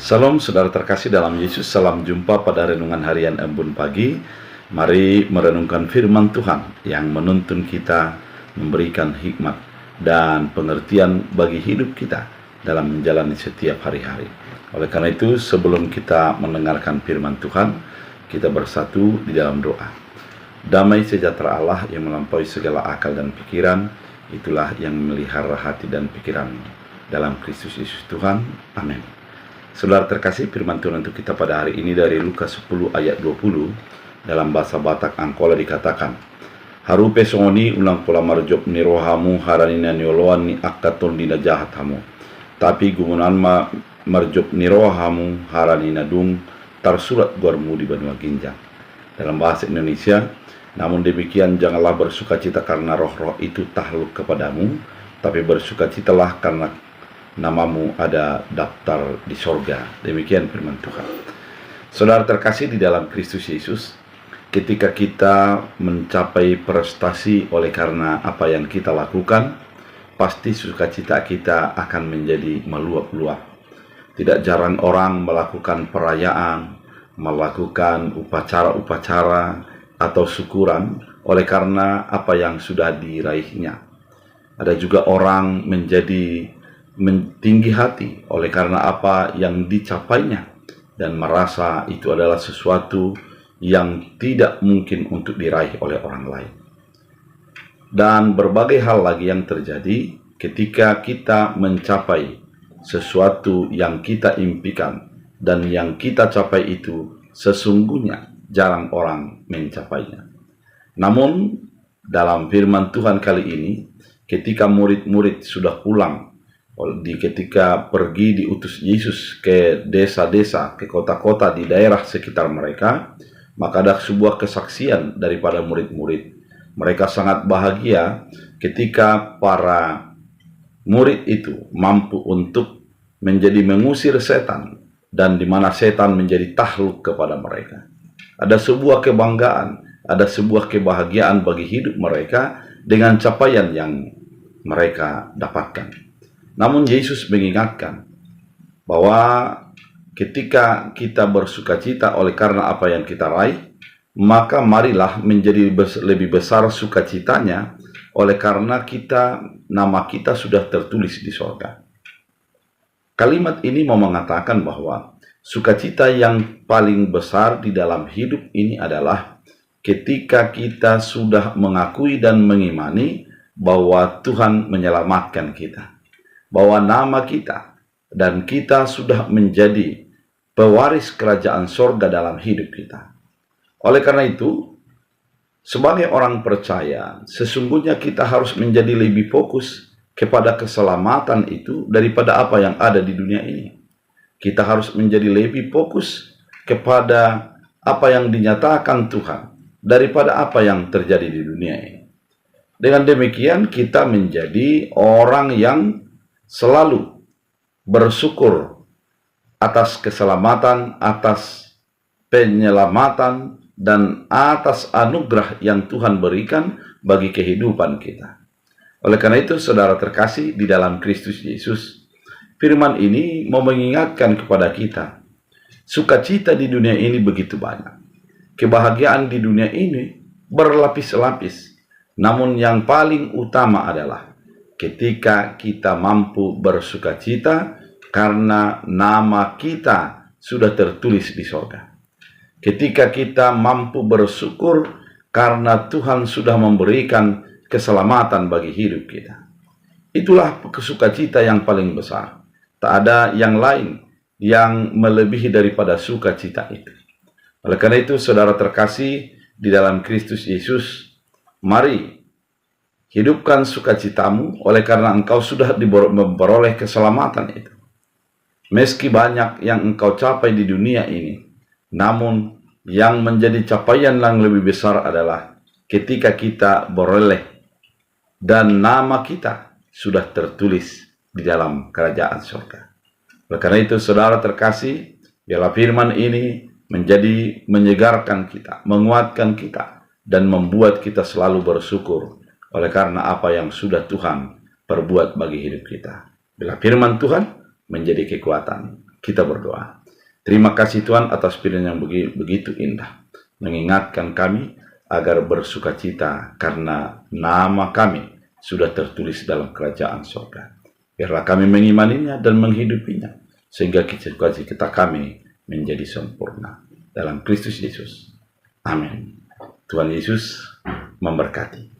Salam saudara terkasih dalam Yesus, salam jumpa pada renungan harian Embun Pagi. Mari merenungkan firman Tuhan yang menuntun kita, memberikan hikmat dan pengertian bagi hidup kita dalam menjalani setiap hari-hari. Oleh karena itu, sebelum kita mendengarkan firman Tuhan, kita bersatu di dalam doa. Damai sejahtera Allah yang melampaui segala akal dan pikiran, itulah yang memelihara hati dan pikiranmu. Dalam Kristus Yesus Tuhan, amin. Saudara terkasih, firman Tuhan untuk kita pada hari ini dari Lukas 10 ayat 20. Dalam bahasa Batak Angkola dikatakan, Harupe songoni ulang pola marjob ni rohamu haranina nioloan ni akaton dina jahat hamu. Tapi gumunan marjob ni rohamu haranina dung tarsurat guarmu di Banua Ginjang. Dalam bahasa Indonesia, namun demikian janganlah bersukacita karena roh-roh itu takluk kepadamu, tapi bersukacitalah karena namamu ada daftar di sorga. Demikian firman Tuhan. Saudara terkasih di dalam Kristus Yesus, ketika kita mencapai prestasi oleh karena apa yang kita lakukan, pasti sukacita kita akan menjadi meluap-luap. Tidak jarang orang melakukan perayaan, melakukan upacara-upacara atau syukuran oleh karena apa yang sudah diraihnya. Ada juga orang menjadi tinggi hati oleh karena apa yang dicapainya dan merasa itu adalah sesuatu yang tidak mungkin untuk diraih oleh orang lain. Dan berbagai hal lagi yang terjadi ketika kita mencapai sesuatu yang kita impikan dan yang kita capai itu sesungguhnya jarang orang mencapainya. Namun dalam firman Tuhan kali ini, ketika murid-murid sudah pulang, ketika pergi diutus Yesus ke desa-desa, ke kota-kota di daerah sekitar mereka, maka ada sebuah kesaksian daripada murid-murid. Mereka sangat bahagia ketika para murid itu mampu untuk menjadi mengusir setan, dan di mana setan menjadi takluk kepada mereka. Ada sebuah kebanggaan, ada sebuah kebahagiaan bagi hidup mereka dengan capaian yang mereka dapatkan. Namun Yesus mengingatkan bahwa ketika kita bersukacita oleh karena apa yang kita raih, maka marilah menjadi lebih besar sukacitanya oleh karena nama kita sudah tertulis di sorga. Kalimat ini mau mengatakan bahwa sukacita yang paling besar di dalam hidup ini adalah ketika kita sudah mengakui dan mengimani bahwa Tuhan menyelamatkan kita, bahwa nama kita dan kita sudah menjadi pewaris kerajaan sorga dalam hidup kita. Oleh karena itu, sebagai orang percaya, sesungguhnya kita harus menjadi lebih fokus kepada keselamatan itu daripada apa yang ada di dunia ini. Kita harus menjadi lebih fokus kepada apa yang dinyatakan Tuhan daripada apa yang terjadi di dunia ini. Dengan demikian kita menjadi orang yang selalu bersyukur atas keselamatan, atas penyelamatan, dan atas anugerah yang Tuhan berikan bagi kehidupan kita. Oleh karena itu, saudara terkasih di dalam Kristus Yesus, firman ini mau mengingatkan kepada kita, sukacita di dunia ini begitu banyak. Kebahagiaan di dunia ini berlapis-lapis, namun yang paling utama adalah ketika kita mampu bersukacita karena nama kita sudah tertulis di sorga. Ketika kita mampu bersyukur karena Tuhan sudah memberikan keselamatan bagi hidup kita. Itulah sukacita yang paling besar. Tak ada yang lain yang melebihi daripada sukacita itu. Oleh karena itu, saudara terkasih di dalam Kristus Yesus, mari hidupkan sukacitamu oleh karena engkau sudah memperoleh keselamatan itu. Meski banyak yang engkau capai di dunia ini, namun yang menjadi capaian yang lebih besar adalah ketika kita beroleh dan nama kita sudah tertulis di dalam kerajaan surga. Oleh karena itu, saudara terkasih, biarlah firman ini menjadi menyegarkan kita, menguatkan kita, dan membuat kita selalu bersyukur oleh karena apa yang sudah Tuhan perbuat bagi hidup kita. Bila firman Tuhan menjadi kekuatan, Kita berdoa. Terima kasih Tuhan atas pilihan yang begitu indah, mengingatkan kami agar bersukacita karena nama kami sudah tertulis dalam kerajaan surga. Biarlah kami mengimaninya dan menghidupinya, sehingga cita-cita kami menjadi sempurna dalam Kristus Yesus. Amin. Tuhan Yesus memberkati.